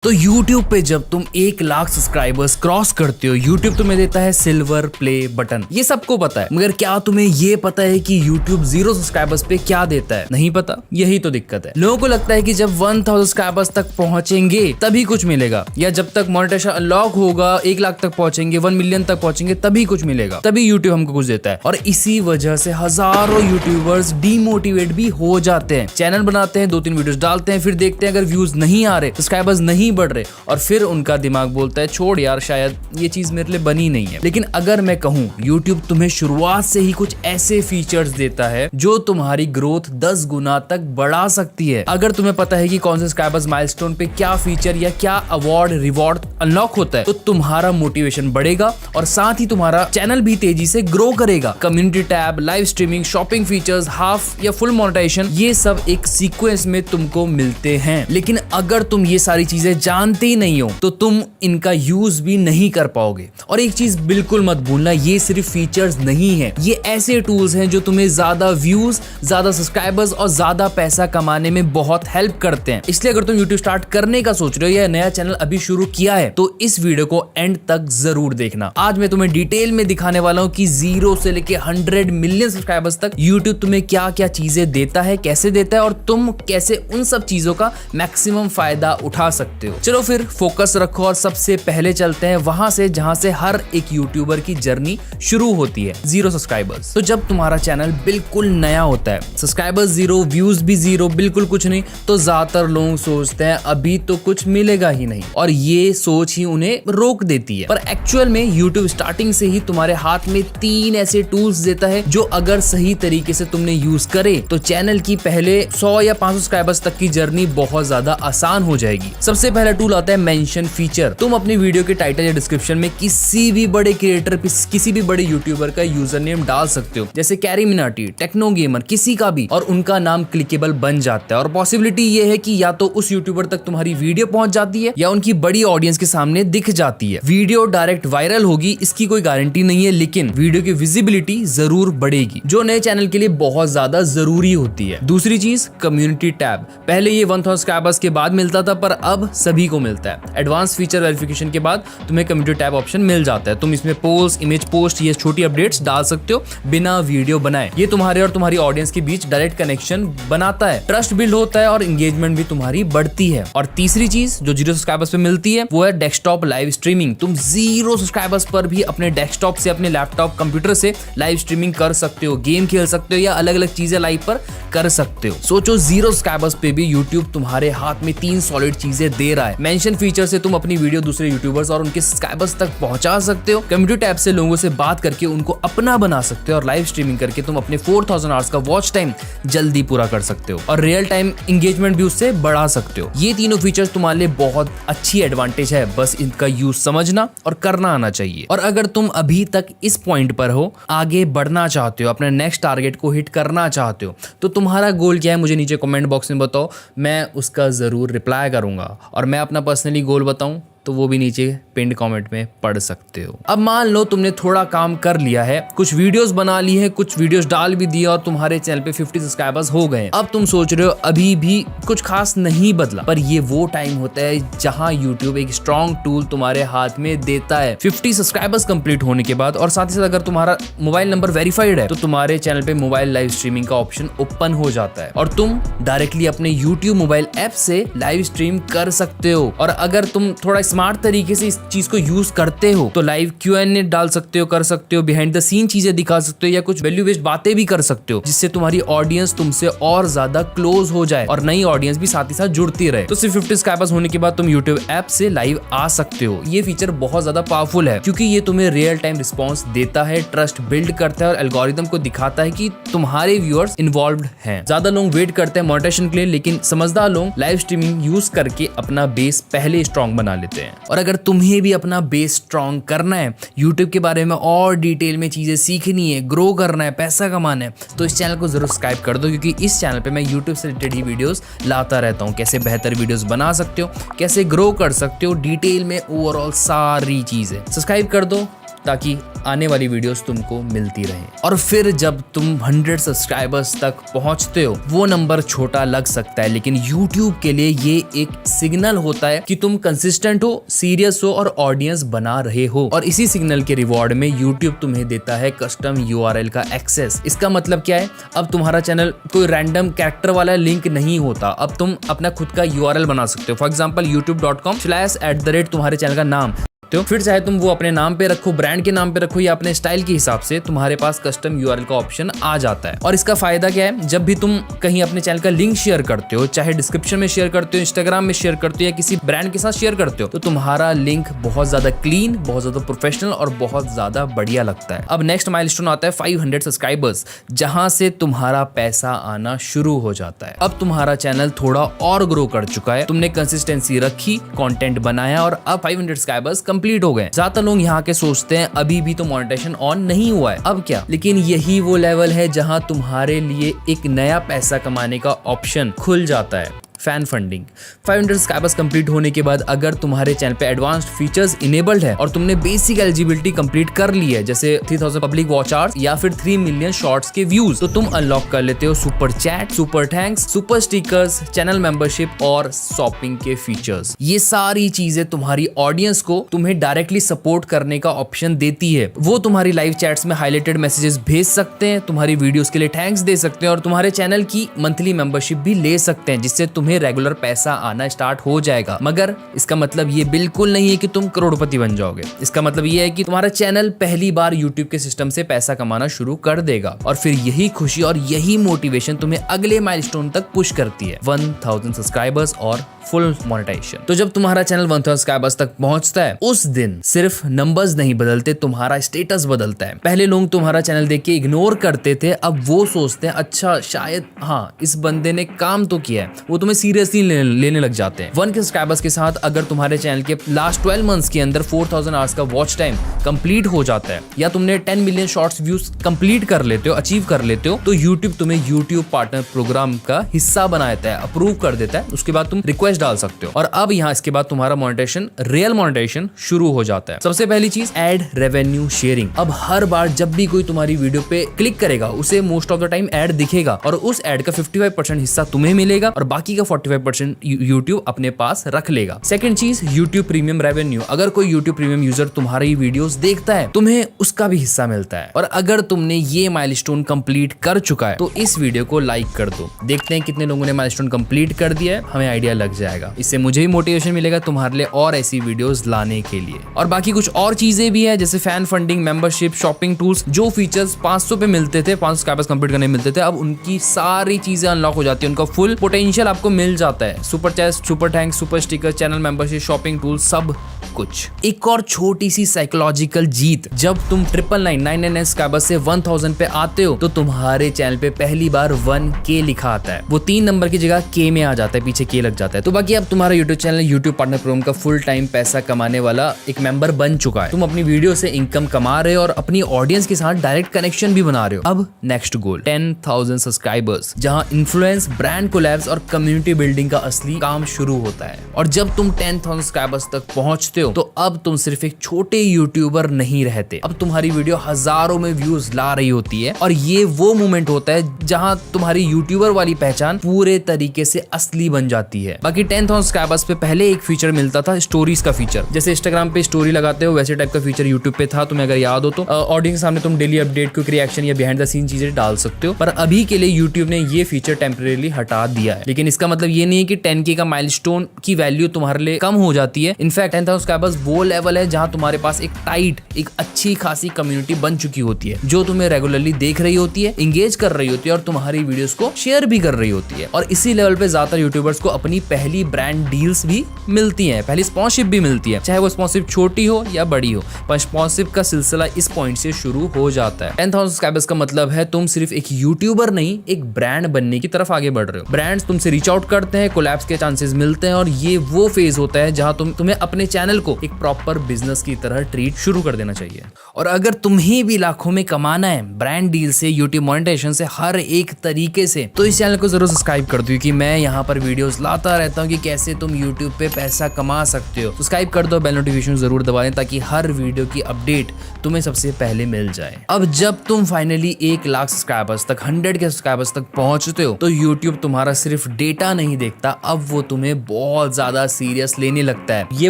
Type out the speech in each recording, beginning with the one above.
तो YouTube पे जब तुम 1 लाख सब्सक्राइबर्स क्रॉस करते हो, YouTube तुम्हें देता है सिल्वर प्ले बटन। ये सबको पता है, मगर क्या तुम्हें ये पता है कि YouTube 0 सब्सक्राइबर्स पे क्या देता है? नहीं पता। यही तो दिक्कत है। लोगों को लगता है कि जब 1000 सब्सक्राइबर्स तक पहुंचेंगे तभी कुछ मिलेगा, या जब तक मोनेटाइजेशन अनलॉक होगा 1 लाख तक पहुंचेंगे, 1 मिलियन तक पहुंचेंगे तभी कुछ मिलेगा, तभी YouTube हमको कुछ देता है। और इसी वजह से हजारों यूट्यूबर्स डीमोटिवेट भी हो जाते हैं। चैनल बनाते हैं, 2-3 वीडियोस डालते हैं, फिर देखते हैं अगर व्यूज नहीं आ रहे, सब्सक्राइबर्स नहीं बढ़ रहे, और फिर उनका दिमाग बोलता है छोड़ यार, शायद ये चीज मेरे लिए बनी नहीं है। लेकिन अगर मैं कहूं, YouTube तुम्हें शुरुआत से ही कुछ ऐसे फीचर्स देता है जो तुम्हारी ग्रोथ 10 गुना तक बढ़ा सकती है। अगर तुम्हें पता है कि कौन से सब्सक्राइबर्स माइलस्टोन पे क्या फीचर या क्या अवार्ड रिवॉर्ड अनलॉक होता है, तो तुम्हारा मोटिवेशन बढ़ेगा और साथ ही तुम्हारा चैनल भी तेजी से ग्रो करेगा। Community tab, live streaming, shopping features, half या फुल मोनेटाइजेशन, ये सब एक सीक्वेंस में तुमको मिलते हैं। लेकिन अगर तुम ये सारी चीजें जानते ही नहीं हो तो तुम इनका यूज भी नहीं कर पाओगे। और एक चीज बिल्कुल मत भूलना, ये सिर्फ फीचर्स नहीं है, ये ऐसे टूल्स हैं जो तुम्हें ज्यादा व्यूज, ज्यादा सब्सक्राइबर्स और ज्यादा पैसा कमाने में बहुत हेल्प करते हैं। इसलिए अगर तुम YouTube स्टार्ट करने का सोच रहे हो या नया चैनल अभी शुरू किया है तो इस वीडियो को एंड तक जरूर देखना। आज मैं तुम्हें डिटेल में दिखाने वाला हूं कि 0 से लेके 100 मिलियन सब्सक्राइबर्स तक YouTube तुम्हें क्या क्या चीजें देता है, कैसे देता है, और तुम कैसे उन सब चीजों का मैक्सिमम फायदा उठा सकते हो। चलो फिर फोकस रखो और सबसे पहले चलते हैं वहां से जहां से हर एक यूट्यूबर की जर्नी शुरू होती है, 0 सब्सक्राइबर्स। तो जब तुम्हारा चैनल बिल्कुल नया होता है, सब्सक्राइबर्स 0, व्यूज भी 0, बिल्कुल कुछ नहीं, तो ज्यादातर लोग सोचते हैं अभी तो कुछ मिलेगा ही नहीं, और ये सोच ही उन्हें रोक देती है। पर एक्चुअल में यूट्यूब स्टार्टिंग से ही तुम्हारे हाथ में 3 ऐसे टूल्स देता है जो अगर सही तरीके से तुमने यूज करे तो चैनल की पहले 100 या 500 सब्सक्राइबर्स तक की जर्नी बहुत ज्यादा आसान हो जाएगी। सबसे पहला टूल आता है मेंशन फीचर। तुम अपनी वीडियो के टाइटल या डिस्क्रिप्शन में किसी भी बड़े क्रिएटर, किसी भी बड़े यूट्यूबर का यूजर नेम डाल सकते हो, जैसे कैरी मिनाटी, टेक्नो गेमर, किसी का भी, और उनका नाम क्लिकेबल बन जाता है। और पॉसिबिलिटी ये है कि या तो उस यूट्यूबर तक तुम्हारी वीडियो पहुंच जाती है या उनकी बड़ी ऑडियंस के सामने दिख जाती है। वीडियो डायरेक्ट वायरल होगी इसकी कोई गारंटी नहीं है, लेकिन वीडियो की विजिबिलिटी जरूर बढ़ेगी, जो नए चैनल के लिए बहुत ज्यादा जरूरी होती है। दूसरी चीज, कम्युनिटी टैब। पहले ये 1000 सब्सक्राइबर्स के बाद मिलता था, पर अब सभी को मिलता है। एडवांस फीचर वेरिफिकेशन के बाद तुम्हें कम्युनिटी टैब ऑप्शन मिल जाता है। तुम इसमें पोस्ट, इमेज पोस्ट, ये छोटी अपडेट्स डाल सकते हो बिना वीडियो बनाए। ये तुम्हारे और तुम्हारी ऑडियंस के बीच डायरेक्ट कनेक्शन बनाता है, ट्रस्ट बिल्ड होता है और एंगेजमेंट भी तुम्हारी बढ़ती है। और तीसरी चीज जो 0 सब्सक्राइबर्स पे मिलती है वो है डेस्कटॉप लाइव स्ट्रीमिंग। तुम 0 सब्सक्राइबर्स पर भी अपने डेस्कटॉप से, अपने लैपटॉप, कंप्यूटर से लाइव स्ट्रीमिंग कर सकते हो, गेम खेल सकते हो या अलग अलग चीजें लाइव पर कर सकते हो। सोचो 0 सब्सक्राइबर्स पे भी YouTube तुम्हारे हाथ में 3 सॉलिड चीजें दे रहा है। मेंशन फीचर से तुम अपनी वीडियो दूसरे यूट्यूबर्स और उनके सब्सक्राइबर्स तक पहुंचा सकते हो। कम्युनिटी टैब से लोगों से बात करके उनको अपना बना सकते हो, और लाइव स्ट्रीमिंग करके तुम अपने 4000 आवर्स का वॉच टाइम जल्दी पूरा कर सकते हो और रियल टाइम एंगेजमेंट भी उससे बढ़ा सकते हो। ये तीनों फीचर्स तुम्हारे लिए बहुत अच्छी एडवांटेज है, बस इनका यूज समझना और करना आना चाहिए। और अगर तुम अभी तक इस पॉइंट पर हो, आगे बढ़ना चाहते हो, अपने नेक्स्ट टारगेट को हिट करना चाहते हो, तो तुम्हारा गोल क्या है मुझे नीचे कमेंट बॉक्स में बताओ, मैं उसका जरूर रिप्लाई करूंगा। और मैं अपना पर्सनली गोल बताऊं तो वो भी नीचे पिंड कमेंट में पढ़ सकते हो। अब मान लो तुमने थोड़ा काम कर लिया है, कुछ वीडियोस बना ली है, कुछ वीडियोस डाल भी दिया और तुम्हारे चैनल पे 50 सब्सक्राइबर्स हो गए। अब तुम सोच रहे हो अभी भी कुछ खास नहीं बदला, पर ये वो टाइम होता है जहां YouTube एक स्ट्रॉन्ग टूल तुम्हारे हाथ में देता है। 50 सब्सक्राइबर्स कंप्लीट होने के बाद, और साथ ही साथ अगर तुम्हारा मोबाइल नंबर वेरीफाइड है, तो तुम्हारे चैनल पे मोबाइल लाइव स्ट्रीमिंग का ऑप्शन ओपन हो जाता है और तुम डायरेक्टली अपने YouTube मोबाइल ऐप से लाइव स्ट्रीम कर सकते हो। और अगर तुम थोड़ा स्मार्ट तरीके से इस चीज को यूज करते हो तो लाइव Q&A डाल सकते हो, कर सकते हो, बिहाइंड द सीन चीजें दिखा सकते हो, या कुछ वैल्यू बेस्ड बातें भी कर सकते हो, जिससे तुम्हारी ऑडियंस तुमसे और ज्यादा क्लोज हो जाए और नई ऑडियंस भी साथ ही साथ जुड़ती रहे। तो सिर्फ 50 सब्सक्राइबर्स होने के बाद तुम YouTube ऐप से लाइव आ सकते हो। ये फीचर बहुत ज्यादा पावरफुल है क्योंकि ये तुम्हें रियल टाइम रिस्पॉन्स देता है, ट्रस्ट बिल्ड करता है और एल्गोरिथम को दिखाता है कि तुम्हारे व्यूअर्स इन्वॉल्व्ड हैं। ज्यादा लोग वेट करते हैं मोनेटाइजेशन के लिए, लेकिन समझदार लोग लाइव स्ट्रीमिंग यूज करके अपना बेस पहले स्ट्रॉन्ग बना लेते हैं। और अगर तुम्हें भी अपना बेस स्ट्रॉन्ग करना है, YouTube के बारे में और डिटेल में चीजें सीखनी है, ग्रो करना है, पैसा कमाना है, तो इस चैनल को जरूर सब्सक्राइब कर दो, क्योंकि इस चैनल पे मैं YouTube से रिलेटेड ही वीडियोस लाता रहता हूँ। कैसे बेहतर वीडियोस बना सकते हो, कैसे ग्रो कर सकते हो, डिटेल में ओवरऑल सारी चीजें। सब्सक्राइब कर दो ताकि आने वाली वीडियोस तुमको मिलती रहे। और फिर जब तुम 100 सब्सक्राइबर्स तक पहुंचते हो, वो नंबर छोटा लग सकता है, लेकिन YouTube के लिए ये एक सिग्नल होता है कि तुम कंसिस्टेंट हो, सीरियस हो और ऑडियंस बना रहे हो। और इसी सिग्नल के रिवॉर्ड में YouTube तुम्हें देता है कस्टम URL का एक्सेस। इसका मतलब क्या है? अब तुम्हारा चैनल कोई रैंडम कैरेक्टर वाला लिंक नहीं होता, अब तुम अपना खुद का URL बना सकते हो। फॉर एग्जाम्पल youtube.com/@ तुम्हारे चैनल का नाम, तो फिर चाहे तुम वो अपने नाम पे रखो, ब्रांड के नाम पे रखो या अपने स्टाइल के हिसाब से, तुम्हारे पास कस्टम URL का ऑप्शन आ जाता है। और इसका फायदा क्या है? जब भी तुम कहीं अपने चैनल का लिंक शेयर करते हो, चाहे डिस्क्रिप्शन में शेयर करते हो, इंस्टाग्राम में शेयर करते हो या किसी ब्रांड के साथ शेयर करते हो, तो तुम्हारा लिंक बहुत ज्यादा क्लीन, बहुत ज्यादा प्रोफेशनल और बहुत ज्यादा बढ़िया लगता है। अब नेक्स्ट माइलस्टोन आता है 500 सब्सक्राइबर्स, जहां से तुम्हारा पैसा आना शुरू हो जाता है। अब तुम्हारा चैनल थोड़ा और ग्रो कर चुका है, तुमने कंसिस्टेंसी रखी, कंटेंट बनाया और अब 500 सब्सक्राइबर्स कंप्लीट हो गए। ज्यादातर लोग यहाँ के सोचते हैं अभी भी तो मोनेटाइजेशन ऑन नहीं हुआ है, अब क्या? लेकिन यही वो लेवल है जहां तुम्हारे लिए एक नया पैसा कमाने का ऑप्शन खुल जाता है, फैन फंडिंग। 500 सब्सक्राइबर्स कंप्लीट होने के बाद अगर तुम्हारे चैनल पे एडवांस्ड फीचर्स इनेबल्ड है और तुमने बेसिक एलिजिबिलिटी कंप्लीट कर ली है, जैसे 3000 पब्लिक वॉच आवर्स या फिर 3 मिलियन शॉर्ट्स के व्यूज, तो तुम अनलॉक कर लेते हो super chat, super thanks, super stickers, channel membership और शॉपिंग के फीचर्स। ये सारी चीजें तुम्हारी ऑडियंस को तुम्हें डायरेक्टली सपोर्ट करने का ऑप्शन देती है। वो तुम्हारी लाइव चैट्स में हाईलाइटेड मैसेजेस भेज सकते हैं, तुम्हारी वीडियोस के लिए थैंक्स दे सकते हैं और तुम्हारे चैनल की मंथली मेंबरशिप भी ले सकते हैं, जिससे तुम्हें रेगुलर पैसा आना स्टार्ट हो जाएगा। मगर इसका मतलब ये बिल्कुल नहीं है कि तुम करोड़पति बन जाओगे। इसका मतलब ये है कि तुम्हारा चैनल पहली बार YouTube के सिस्टम से पैसा कमाना शुरू कर देगा और फिर यही खुशी और यही मोटिवेशन तुम्हें अगले माइलस्टोन तक पुश करती है, 1000 सब्सक्राइबर्स और फुल मोनेटाइजेशन। तो जब तुम्हारा चैनल 1000 सब्सक्राइबर्स तक पहुंचता है, उस दिन सिर्फ नंबर्स नहीं बदलते, तुम्हारा स्टेटस बदलता है। पहले लोग तुम्हारा चैनल देख के इग्नोर करते थे, अब वो सोचते हैं अच्छा शायद हाँ इस बंदे ने काम तो किया है, वो तुम्हें सीरियसली लेने लग जाते हैं। 1K सब्सक्राइबर्स के साथ अगर तुम्हारे चैनल के लास्ट 12 मंथ्स के अंदर 4000 आवर्स का वॉच टाइम कंप्लीट हो जाता है या तुमने 10 मिलियन शॉर्ट्स व्यूज कंप्लीट कर लेते हो, अचीव कर लेते हो, तो YouTube तुम्हें YouTube पार्टनर प्रोग्राम का हिस्सा बना देता है, अप्रूव कर देता है। उसके बाद तुम रिक्वेस्ट डाल सकते हो और अब यहाँ इसके बाद तुम्हारा मोनेटाइजेशन, रियल मोनेटाइजेशन शुरू हो जाता है। सबसे पहली चीज एड रेवेन्यू शेयरिंग। अब हर बार जब भी कोई तुम्हारी वीडियो पे क्लिक करेगा, उसे most of the time ad दिखेगा और उस एड का 55% हिस्सा तुम्हें मिलेगा और बाकी का 45% YouTube अपने पास रख लेगा। सेकंड चीज YouTube प्रीमियम रेवेन्यू। अगर कोई YouTube प्रीमियम यूजर तुम्हारी वीडियोस देखता है, तुम्हें उसका भी हिस्सा मिलता है। और अगर तुमने ये माइलस्टोन कंप्लीट कर चुका है तो इस वीडियो को लाइक कर दो। देखते हैं कितने लोगों ने माइलस्टोन कंप्लीट कर दिया है, हमें आइडिया लग जाएगा। इससे मुझे भी मोटिवेशन मिलेगा तुम्हारे लिए और ऐसी वीडियोस लाने के लिए। और बाकी कुछ और चीजें भी है, जैसे fan funding, membership, shopping tools. जो फीचर्स 500 पे मिलते थे, 500 सब्सक्राइबर्स कंप्लीट करने मिलते थे, अब उनकी सारी चीजें अनलॉक हो जाती है, उनका फुल पोटेंशियल आपको मिल जाता है। Super chat, super thanks, super sticker, channel membership, shopping tool, सब कुछ। एक और छोटी सी साइकोलॉजिकल जीत, जब तुम 999 सब्सक्राइबर्स से 1000 पे आते हो तो तुम्हारे चैनल पे पहली बार 1K लिखा आता है। वो 3 नंबर की जगह K में आ जाता है, पीछे K लग जाता है। तो बाकी अब तुम्हारा YouTube channel YouTube partner program का फुल टाइम पैसा कमाने वाला एक मेंबर बन चुका है। तुम अपनी वीडियो से इनकम कमा रहे हो और अपनी ऑडियंस के साथ डायरेक्ट कनेक्शन भी बना रहे हो। अब नेक्स्ट गोल 10,000 सब्सक्राइबर्स, जहां इन्फ्लुएंस, ब्रांड कोलैब्स और कम्युनिटी बिल्डिंग का असली काम शुरू होता है। और जब तुम 10,000 सब्सक्राइबर्स तक पहुंचते हो तो अब तुम सिर्फ एक छोटे यूट्यूबर नहीं रहते, अब तुम्हारी वीडियो हजारों में व्यूज ला रही होती है। और ये वो मोमेंट होता है जहां तुम्हारी यूट्यूबर वाली पहचान पूरे तरीके से असली बन जाती है। बाकी 10,000 सब्सक्राइबर्स पे पहले एक फीचर मिलता था, स्टोरीज का फीचर। जैसे इंस्टाग्राम पे स्टोरी लगाते हो वैसे टाइप का फीचर यूट्यूब पे था, तुम्हें अगर याद हो तो। ऑडियंस के सामने तुम डेली अपडेट, क्विक रिएक्शन या बिहाइंड द सीन चीजें डाल सकते हो। पर अभी के लिए यूट्यूब ने ये फीचर टेम्परेरी हटा दिया है। लेकिन इसका मतलब ये नहीं है कि 10K का माइलस्टोन की वैल्यू तुम्हारे लिए कम हो जाती है। इनफैक्ट 10,000 सब्सक्राइबर्स वो लेवल है जहां तुम्हारे पास एक टाइट, एक अच्छी खासी कम्युनिटी बन चुकी होती है, जो तुम्हें रेगुलरली देख रही होती है, इंगेज कर रही होती है और तुम्हारी वीडियोस को शेयर भी कर रही होती है। और इसी लेवल पे ज्यादातर यूट्यूबर्स को अपनी पहली ब्रांड डील्स भी मिलती हैं, पहली स्पॉन्सरशिप भी मिलती है, चाहे वो स्पॉन्सरशिप छोटी हो या बड़ी हो, पर स्पॉन्सरशिप का सिलसिला इस पॉइंट से शुरू हो जाता है। 10,000 सब्सक्राइबर्स का मतलब है तुम सिर्फ एक यूट्यूबर नहीं, एक ब्रांड बनने की तरफ आगे बढ़ रहे हो। ब्रांड्स तुमसे रीच आउट करते हैं, कोलैब्स के चांसेस मिलते हैं और ये वो फेज होता है जहां तुम्हें अपने चैनल चैनल को एक प्रॉपर बिजनेस की तरह ट्रीट शुरू कर देना चाहिए। और अगर तुम्हें भी लाखों में कमाना है ब्रांड डील से, यूट्यूब मोनेटाइजेशन से, हर एक तरीके से, तो इस चैनल को जरूर सब्सक्राइब कर दो क्योंकि मैं यहाँ पर वीडियोस लाता रहता हूँ कि कैसे तुम यूट्यूब पे पैसा कमा सकते हो। सब्सक्राइब कर दो, बेल नोटिफिकेशन जरूर दबा दें ताकि हर वीडियो की अपडेट तुम्हें सबसे पहले मिल जाए। अब जब तुम फाइनली 1 लाख सब्सक्राइबर्स तक, 100 के सब्सक्राइबर्स तक पहुंचते हो तो यूट्यूब तुम्हारा सिर्फ डेटा नहीं देखता, अब वो तुम्हें बहुत ज्यादा सीरियस लेने लगता है। ये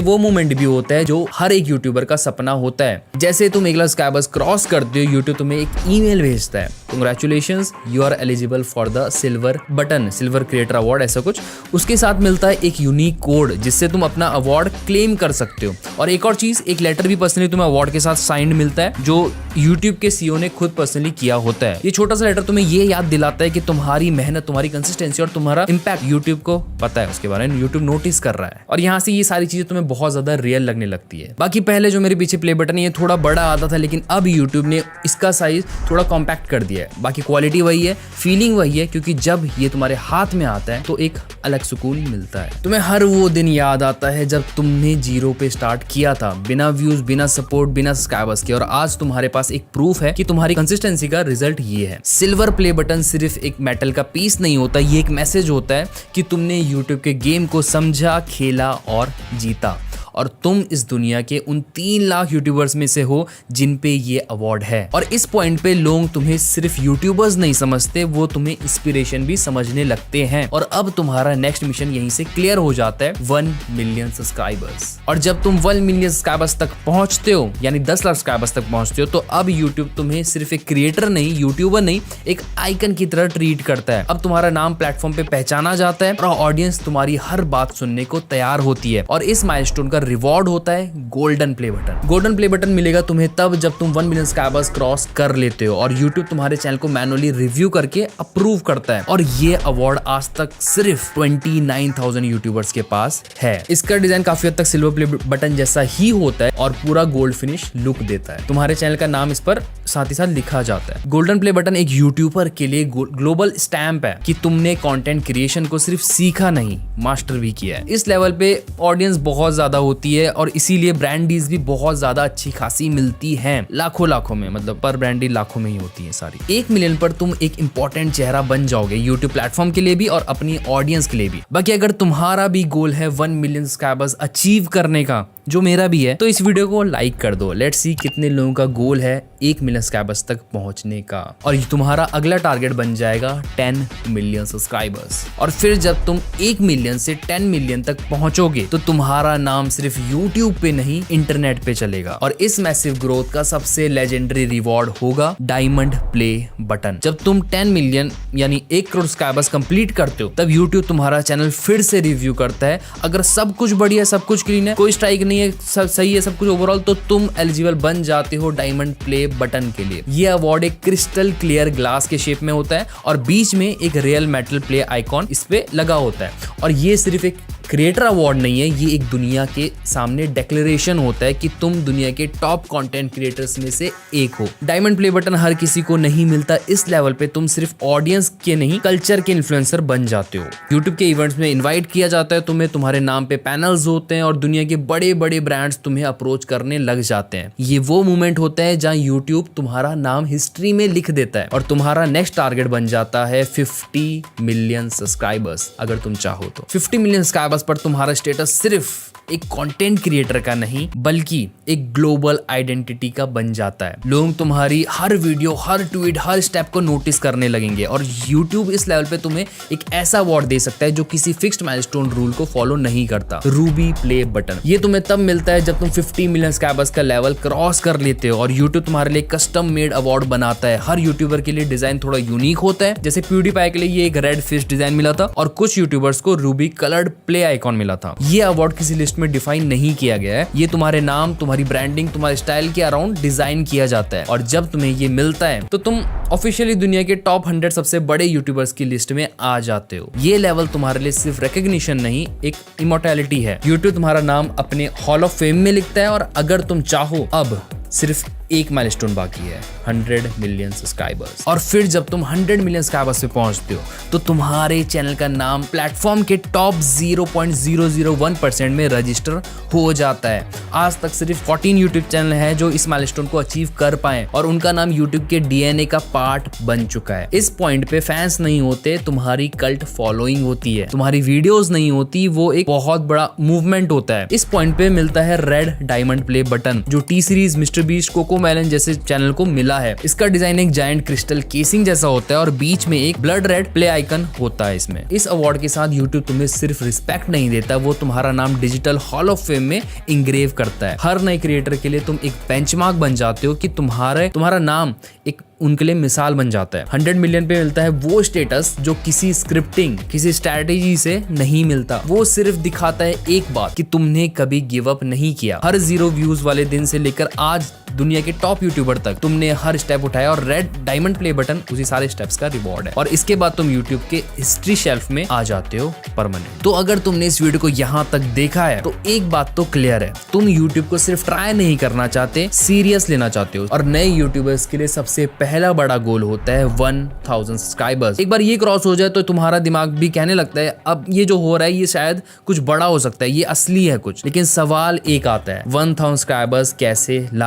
वो मोमेंट भी होता है जो हर एक यूट्यूबर का सपना होता है। जैसे तुम 1 लाख सब्सक्राइबर्स क्रॉस करते हो, यूट्यूब तुम्हें एक ईमेल भेजता है, congratulations, you are eligible for the silver button, silver creator award, ऐसा कुछ। उसके साथ मिलता है एक यूनिक कोड जिससे तुम अपना अवार्ड क्लेम कर सकते हो। और एक और चीज, एक लेटर भी पर्सनली तुम्हें अवार्ड के साथ साइंड मिलता है जो यूट्यूब के सीईओ ने खुद पर्सनली किया होता है। ये छोटा सा लेटर तुम्हें ये याद दिलाता है कि तुम्हारी मेहनत, तुम्हारी कंसिस्टेंसी और तुम्हारा इंपैक्ट यूट्यूब को पता है, उसके बारे में यूट्यूब नोटिस कर रहा है। और यहाँ से ये सारी चीजें तुम्हें बहुत ज्यादा रियल लगने लगती है। बाकी पहले जो मेरे पीछे प्ले बटन है ये थोड़ा बड़ा आता था, लेकिन अब यूट्यूब ने इसका साइज थोड़ा कॉम्पैक्ट कर दिया है। बाकी क्वालिटी वही है, फीलिंग वही है, क्योंकि जब ये तुम्हारे हाथ में आता है तो एक अलग सुकून मिलता है। तुम्हें हर वो दिन याद आता है जब तुमने 0 पे स्टार्ट किया था, बिना व्यूज, बिना सपोर्ट, बिना सब्सक्राइबर्स के, और आज तुम्हारे पास एक प्रूफ है कि तुम्हारी कंसिस्टेंसी का रिजल्ट ये है। सिल्वर प्ले बटन सिर्फ एक मेटल का पीस नहीं होता, ये एक मैसेज होता है कि तुमने यूट्यूब के गेम को समझा, खेला और जीता। और तुम इस दुनिया के उन 3 लाख यूट्यूबर्स में से हो जिन पे ये अवार्ड है। और इस पॉइंट पे लोग तुम्हें सिर्फ यूट्यूबर्स नहीं समझते, वो तुम्हें इंस्पिरेशन भी समझने लगते हैं। और अब तुम्हारा नेक्स्ट मिशन यहीं से क्लियर हो जाता है, 1 मिलियन सब्सक्राइबर्स। और जब तुम 1 मिलियन सब्सक्राइबर्स तक पहुंचते हो, यानी 10 लाख सब्सक्राइबर्स तक पहुंचते हो, तो अब यूट्यूब तुम्हें सिर्फ एक क्रिएटर नहीं, यूट्यूबर नहीं, एक आइकन की तरह ट्रीट करता है। अब तुम्हारा नाम प्लेटफॉर्म पे पहचाना जाता है और ऑडियंस तुम्हारी हर बात सुनने को तैयार होती है। और इस माइलस्टोन का रिवॉर्ड होता है golden play button. Golden play button मिलेगा तुम्हें तब जब तुम 1 मिलियन सब्सक्राइबर्स क्रॉस कर लेते हो और यूट्यूब तुम्हारे चैनल को मैनुअली रिव्यू करके अप्रूव करता है। और ये अवार्ड आज तक सिर्फ 29,000 यूट्यूबर्स के पास है। इसका डिजाइन काफी हद तक सिल्वर प्ले बटन जैसा ही होता है और पूरा गोल्ड फिनिश लुक देता है। तुम्हारे चैनल का नाम इस पर साथ ही साथ लिखा जाता है। गोल्डन प्ले बटन एक यूट्यूबर के लिए ग्लोबल स्टैंप है कि तुमने कंटेंट क्रिएशन को सिर्फ सीखा नहीं, मास्टर भी किया है। इस लेवल पे ऑडियंस बहुत ज्यादा होती है और इसीलिए ब्रांड डील्स भी बहुत ज्यादा अच्छी खासी मिलती हैं, लाखों में, मतलब पर ब्रांड डील लाखों में ही होती है सारी। 1 मिलियन पर तुम एक इंपॉर्टेंट चेहरा बन जाओगे यूट्यूब प्लेटफॉर्म के लिए भी और अपनी ऑडियंस के लिए भी। बाकी अगर तुम्हारा भी गोल है 1 मिलियन सब्सक्राइबर्स अचीव करने का, जो मेरा भी है, तो इस वीडियो को लाइक कर दो। लेट्स सी कितने लोगों का गोल है 1 मिलियन सब्सक्राइबर्स तक पहुंचने का। और तुम्हारा अगला टारगेट बन जाएगा 10 मिलियन सब्सक्राइबर्स। और फिर जब तुम 1 मिलियन से 10 मिलियन तक पहुंचोगे तो तुम्हारा नाम सिर्फ यूट्यूब पे नहीं, इंटरनेट पे चलेगा। और इस मैसिव ग्रोथ का सबसे लेजेंडरी रिवॉर्ड होगा डायमंड प्ले बटन। जब तुम 10 मिलियन यानी 1 करोड़ सब्सक्राइबर्स कंप्लीट करते हो, तब यूट्यूब तुम्हारा चैनल फिर से रिव्यू करता है। अगर सब कुछ बढ़िया, सब कुछ क्लीन है, कोई स्ट्राइक नहीं है, सब सही है, सब कुछ ओवरऑल, तो तुम एलिजिबल बन जाते हो डायमंड प्ले बटन के लिए। ये अवार्ड एक क्रिस्टल क्लियर ग्लास के शेप में होता है और बीच में एक रियल मेटल प्ले आइकॉन इस पे लगा होता है। और ये सिर्फ एक क्रिएटर अवार्ड नहीं है, ये एक दुनिया के सामने डिक्लेरेशन होता है कि तुम दुनिया के टॉप कंटेंट क्रिएटर्स में से एक हो। डायमंड प्ले बटन हर किसी को नहीं मिलता। इस लेवल पे तुम सिर्फ ऑडियंस के नहीं, कल्चर के इन्फ्लुएंसर बन जाते हो। यूट्यूब के इवेंट्स में इनवाइट किया जाता है तुम्हें, तुम्हारे नाम पे पैनल्स होते हैं और दुनिया के बड़े बड़े ब्रांड्स तुम्हें अप्रोच करने लग जाते हैं। ये वो मोमेंट होता है जहां यूट्यूब तुम्हारा नाम हिस्ट्री में लिख देता है और तुम्हारा नेक्स्ट टारगेट बन जाता है 50 मिलियन सब्सक्राइबर्स। अगर तुम चाहो तो 50 मिलियन सब्सक्राइबर्स पर तुम्हारा स्टेटस सिर्फ एक कंटेंट क्रिएटर का नहीं, बल्कि एक ग्लोबल आइडेंटिटी का बन जाता है। लोग तुम्हारी हर वीडियो, हर ट्वीट, हर स्टेप को नोटिस करने लगेंगे और YouTube इस लेवल पे तुम्हें एक ऐसा अवार्ड दे सकता है जो किसी फिक्स्ड माइलस्टोन रूल को फॉलो नहीं करता, रूबी प्ले बटन। ये तुम्हें तब मिलता है जब तुम 50 मिलियन सब्सक्राइबर्स का लेवल क्रॉस कर लेते हो और YouTube तुम्हारे लिए कस्टम मेड अवार्ड बनाता है। हर यूट्यूबर के लिए डिजाइन थोड़ा यूनिक होता है, जैसे PewDiePie के लिए ये एक रेड फिश डिजाइन मिला था और कुछ यूट्यूबर्स को रूबी कलर्ड प्ले आइकॉन मिला था। ये अवार्ड किसी लिस्ट में डिफाइन नहीं किया गया है, ये तुम्हारे नाम, तुम्हारी ब्रांडिंग, तुम्हारे स्टाइल के अराउंड डिजाइन किया जाता है। और जब तुम्हें ये मिलता है तो तुम ऑफिशियली दुनिया के टॉप 100 सबसे बड़े यूट्यूबर्स की लिस्ट में आ जाते हो। ये लेवल तुम्हारे लिए सिर्फ रिकॉग्निशन नहीं, एक इमोर्टैलिटी है। यूट्यूब तुम्हारा नाम अपने हॉल ऑफ फेम में लिखता है और अगर तुम चाहो अब सिर्फ एक माइलस्टोन बाकी है, 100 मिलियन सब्सक्राइबर्स। और फिर जब तुम 100 मिलियन सब्सक्राइबर्स पे पहुंचते हो तो तुम्हारे चैनल का नाम प्लेटफॉर्म के टॉप 0.001% में रजिस्टर हो जाता है। आज तक सिर्फ 14 यूट्यूब चैनल है जो इस माइलस्टोन को अचीव कर पाए और उनका नाम यूट्यूब के डीएनए का पार्ट बन चुका है। इस पॉइंट पे फैंस नहीं होते, तुम्हारी कल्ट फॉलोइंग होती है, तुम्हारी वीडियोस नहीं होती, वो एक बहुत बड़ा मूवमेंट होता है। इस पॉइंट पे मिलता है रेड डायमंड प्ले बटन, जो T series, mister beast, CoComelon जैसे चैनल को मिला है। इसका डिजाइन एक जायंट क्रिस्टल केसिंग जैसा होता है और बीच में एक ब्लड रेड प्ले आइकन होता है। इसमें इस अवार्ड के साथ यूट्यूब तुम्हें सिर्फ रिस्पेक्ट नहीं देता, वो तुम्हारा नाम डिजिटल हॉल ऑफ फेम में इंग्रेव करता है। हर नए क्रिएटर के लिए तुम एक बेंचमार्क बन जाते हो कि तुम्हारा नाम एक उनके लिए मिसाल बन जाता है। 100 मिलियन पे मिलता है वो स्टेटस जो किसी स्क्रिप्टिंग, किसी स्ट्रैटेजी से नहीं मिलता। वो सिर्फ दिखाता है एक बात कि तुमने कभी गिव अप नहीं किया। हर 0 व्यूज वाले दिन से लेकर आज दुनिया के टॉप यूट्यूबर तक तुमने हर स्टेप उठाया और रेड डायमंड प्ले बटन उसी सारे स्टेप्स का रिवॉर्ड है। और इसके बाद तुम यूट्यूब के हिस्ट्री शेल्फ में आ जाते हो परमानेंट। तो अगर तुमने इस वीडियो को यहाँ तक देखा है तो एक बात तो क्लियर है, तुम यूट्यूब को सिर्फ ट्राई नहीं करना चाहते, सीरियस लेना चाहते हो। और नए यूट्यूबर्स के लिए सबसे पहला बड़ा गोल होता है 1000 सब्सक्राइबर्स। एक बार ये क्रॉस हो जाए तो तुम्हारा दिमाग भी कहने लगता है अब ये जो हो रहा है ये शायद कुछ बड़ा हो सकता है, ये असली है कुछ। लेकिन सवाल एक आता है, 1000 सब्सक्राइबर्स कैसे लाए?